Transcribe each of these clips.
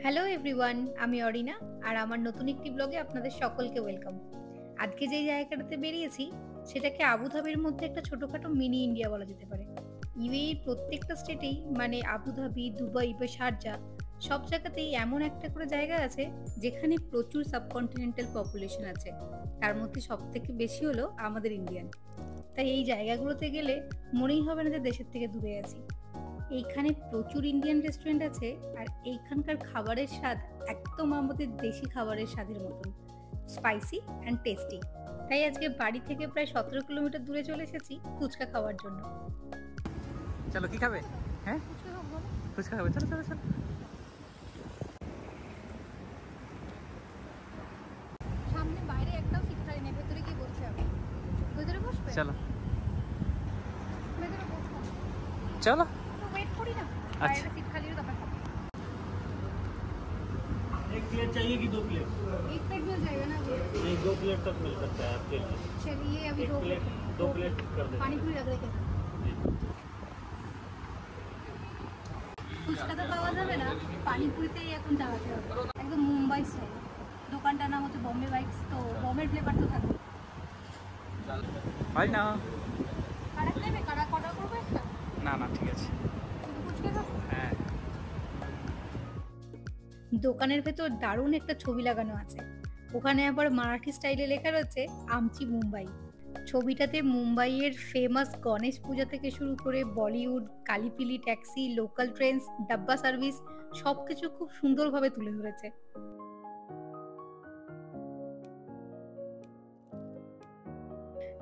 Hello everyone, আমি অরিনা আর আমার নতুন একটি ব্লগে আপনাদের সকলকে ওয়েলকাম। আজকে যেই জায়গাটাতে বেরিয়েছি সেটাকে আবুধাবির মধ্যে একটা ছোটখাটো মিনি ইন্ডিয়া বলা যেতে পারে। ইউএইর প্রত্যেকটা স্টেটেই মানে আবুধাবি, দুবাই বা শারজা সব জায়গাতেই এমন একটা করে জায়গা আছে যেখানে প্রচুর সাবকন্টিনেন্টাল পপুলেশন আছে। তার মধ্যে সব থেকে বেশি হলো আমাদের ইন্ডিয়ান। তাই এই জায়গাগুলোতে গেলে মনেই হবে না যে দেশের থেকে দূরে আছি। এইখানে প্রচুর ইন্ডিয়ান রেস্টুরেন্ট আছে আর এইখানকার খাবারের স্বাদ একদম আমাদের দেশি খাবারের স্বাদের মতন, স্পাইসি অ্যান্ড টেস্টি। তাই আজকে বাড়ি থেকে প্রায় 17 কিলোমিটার দূরে চলে এসেছি ফুচকা খাওয়ার জন্য। চলো কি খাবে? হ্যাঁ ফুচকা খাবে, চলো চলো চলো। সামনে বাইরে একটাও সিট খালি নেই, ভেতরে গিয়ে বসতে হবে। ভেতরে বসবে? চলো ভেতরে বসবো, চলো তো ওয়েট করি না। अच्छा। বাইরে সিট খালি হলে তারপর খাবো। एक प्लेट चाहिए कि दो प्लेट? एक प्लेट मिल जाएगा ना? नहीं, दो प्लेट तक मिल सकता है आपके लिए। चलिए अभी एक प्लेट दो प्लेट कर देंगे। पानी पूरी लग रही है। ফুচকা তো পাওয়া যাবে না, পানিপুরিতেই এখন দাঁড়াতে হবে, একদম মুম্বাই স্টাইল। দোকানটার নাম হচ্ছে বম্বে বাইকস, তো বম্বের ফ্লেভার তো থাকবে। হয় না কারা নেবে, কারা অর্ডার করবো একটা? না না ঠিক আছে। শুধু ফুচকা খাবো? হ্যাঁ দোকানের ভেতর দারুণ একটা ছবি লাগানো আছে, ওখানে আবার মারাঠি স্টাইলে লেখা রয়েছে আমচি মুম্বাই। ছবিটাতে মুম্বাইয়ের ফেমাস গণেশ পূজা থেকে শুরু করে বলিউড, কালিপিলি ট্যাক্সি, লোকাল ট্রেনস, ডাব্বা সার্ভিস সবকিছু খুব সুন্দরভাবে তুলে ধরেছে।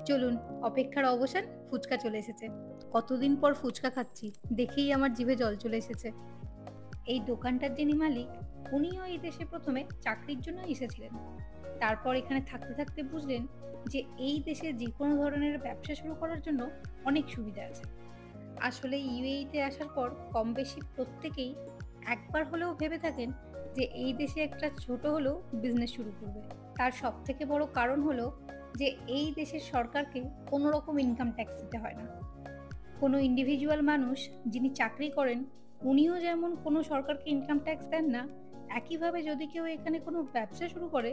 চলুন, অপেক্ষার অবসান, ফুচকা চলে এসেছে। কতদিন পর ফুচকা খাচ্ছি, দেখেই আমার জিভে জল চলে এসেছে। এই দোকানটার যিনি মালিক, উনিও এই দেশে প্রথমে চাকরির জন্য এসেছিলেন। তারপর এখানে থাকতে থাকতে বুঝলেন যে এই দেশে যে কোনো ধরনের ব্যবসা শুরু করার জন্য অনেক সুবিধা আছে। আসলে ইউএইতে আসার পর কম বেশি প্রত্যেকেই একবার হলেও ভেবে থাকেন যে এই দেশে একটা ছোট হলেও বিজনেস শুরু করবে। তার সব থেকে বড় কারণ হলো যে এই দেশের সরকারকে কোনো রকম ইনকাম ট্যাক্স দিতে হয় না। কোনো ইন্ডিভিজুয়াল মানুষ যিনি চাকরি করেন উনিও যেমন কোনো সরকারকে ইনকাম ট্যাক্স দেন না, একইভাবে যদি কেউ এখানে কোনো ব্যবসা শুরু করে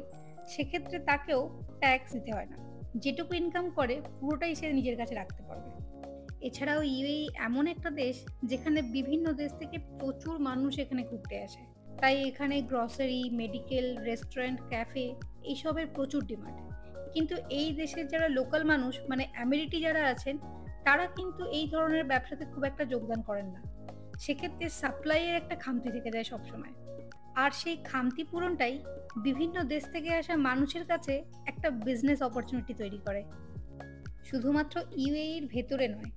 সেক্ষেত্রে তাকেও ট্যাক্স দিতে হয় না। যেটুকু ইনকাম করে পুরোটাই সে নিজের কাছে রাখতে পারবে। এছাড়াও ইউএই এমন একটা দেশ যেখানে বিভিন্ন দেশ থেকে প্রচুর মানুষ এখানে ঘুরতে আসে, তাই এখানে গ্রসারি, মেডিকেল, রেস্টুরেন্ট, ক্যাফে এইসবের প্রচুর ডিমান্ড। কিন্তু এই দেশের যারা লোকাল মানুষ মানে অ্যামিনিটি যারা আছেন তারা কিন্তু এই ধরনের ব্যবসাতে খুব একটা যোগদান করেন না। সেক্ষেত্রে সাপ্লাইয়ের একটা খামতি থেকে যায় সবসময়, আর সেই খামতি পূরণটাই বিভিন্ন দেশ থেকে আসা মানুষের কাছে একটা বিজনেস অপরচুনিটি তৈরি করে। শুধুমাত্র ইউএইর ভেতরে নয়,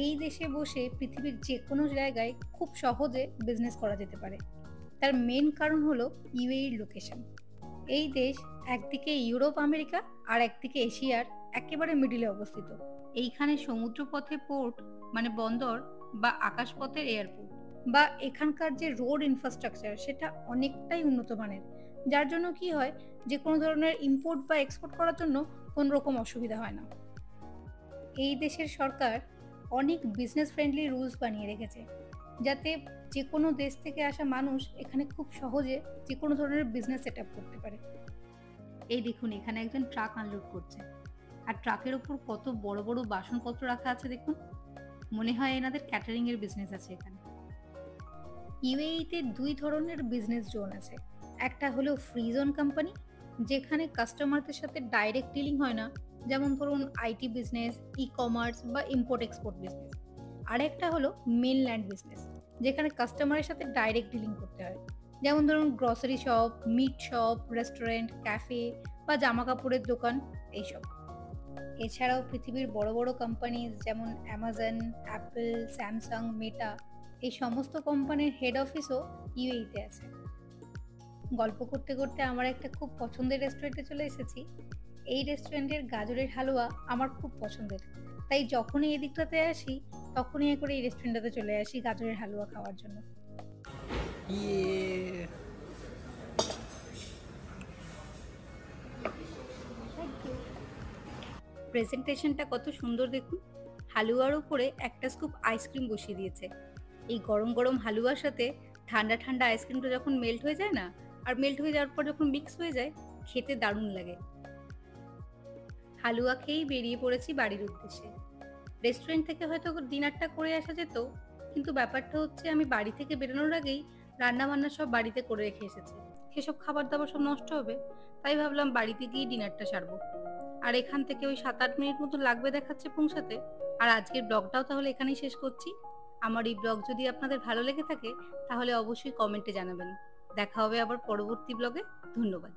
এই দেশে বসে পৃথিবীর যে কোনো জায়গায় খুব সহজে বিজনেস করা যেতে পারে। তার মেন কারণ হলো ইউএইর লোকেশন। এই দেশ একদিকে ইউরোপ আমেরিকা আর একদিকে এশিয়ার একেবারে মিডিলে অবস্থিত। এইখানে সমুদ্রপথে পোর্ট মানে বন্দর বা আকাশপথের এয়ারপোর্ট বা এখানকার যে রোড ইনফ্রাস্ট্রাকচার সেটা অনেকটাই উন্নত মানের, যার জন্য কি হয় যে কোনো ধরনের ইম্পোর্ট বা এক্সপোর্ট করার জন্য কোনো রকম অসুবিধা হয় না। এই দেশের সরকার অনেক বিজনেস ফ্রেন্ডলি রুলস বানিয়ে রেখেছে যাতে যে কোনো দেশ থেকে আসা মানুষ এখানে খুব সহজে যে কোনো ধরনের বিজনেস সেট আপ করতে পারে। এই দেখুন, এখানে একজন ট্রাক আনলোড করছে আর ট্রাকের উপর কত বড় বড় বাসনপত্র রাখা আছে দেখুন। মনে হয় এনাদের ক্যাটারিং এর বিজনেস আছে এখানে। ইউএইতে দুই ধরনের বিজনেস জোন আছে। একটা হলো ফ্রি জোন কোম্পানি, যেখানে কাস্টমারদের সাথে ডাইরেক্ট ডিলিং হয় না, যেমন ধরুন আইটি বিজনেস, ই কমার্স বা ইম্পোর্ট এক্সপোর্ট বিজনেস। আর একটা হলো মেনল্যান্ড বিজনেস, যেখানে কাস্টমারের সাথে ডাইরেক্ট ডিলিং করতে হয়, যেমন ধরুন grocery shop, meat shop, restaurant, cafe বা জামা কাপড়ের দোকান এইসব। এছাড়াও পৃথিবীর বড় বড় কোম্পানি যেমন অ্যামাজন, অ্যাপল, স্যামসাং, মেটা এই সমস্ত কোম্পানির হেড অফিসও ইউএইতে আছে। গল্প করতে করতে আমার একটা খুব পছন্দের রেস্টুরেন্টে চলে এসেছি। এই রেস্টুরেন্টের গাজরের হালুয়া আমার খুব পছন্দের, তাই যখনই এদিকটাতে আসি তখনই করে এই রেস্টুরেন্টটাতে চলে আসি গাজরের হালুয়া খাওয়ার জন্য। প্রেজেন্টেশনটা কত সুন্দর দেখুন, হালুয়ার উপরে একটা স্কুপ আইসক্রিম বসিয়ে দিয়েছে। এই গরম গরম হালুয়ার সাথে ঠান্ডা ঠান্ডা আইসক্রিমটা যখন মেল্ট হয়ে যায় না, আর মেল্ট হয়ে যাওয়ার পর যখন মিক্স হয়ে যায়, খেতে দারুণ লাগে। হালুয়া খেয়েই বেরিয়ে পড়েছি বাড়ির উদ্দেশ্যে। রেস্টুরেন্ট থেকে হয়তো ডিনারটা করে আসা যেত, কিন্তু ব্যাপারটা হচ্ছে আমি বাড়ি থেকে বেরোনোর আগেই রান্না বান্না সব বাড়িতে করে রেখে এসেছি। সেসব খাবার দাবার সব নষ্ট হবে, তাই ভাবলাম বাড়িতে গিয়ে ডিনারটা সারবো। আর এখান থেকে ওই 7-8 মিনিট মতো লাগবে দেখাচ্ছে পৌঁছাতে। আর আজকের ব্লগটাও তাহলে এখানেই শেষ করছি। আমার এই ব্লগ যদি আপনাদের ভালো লেগে থাকে তাহলে অবশ্যই কমেন্টে জানাবেন। দেখা হবে আবার পরবর্তী ব্লগে। ধন্যবাদ।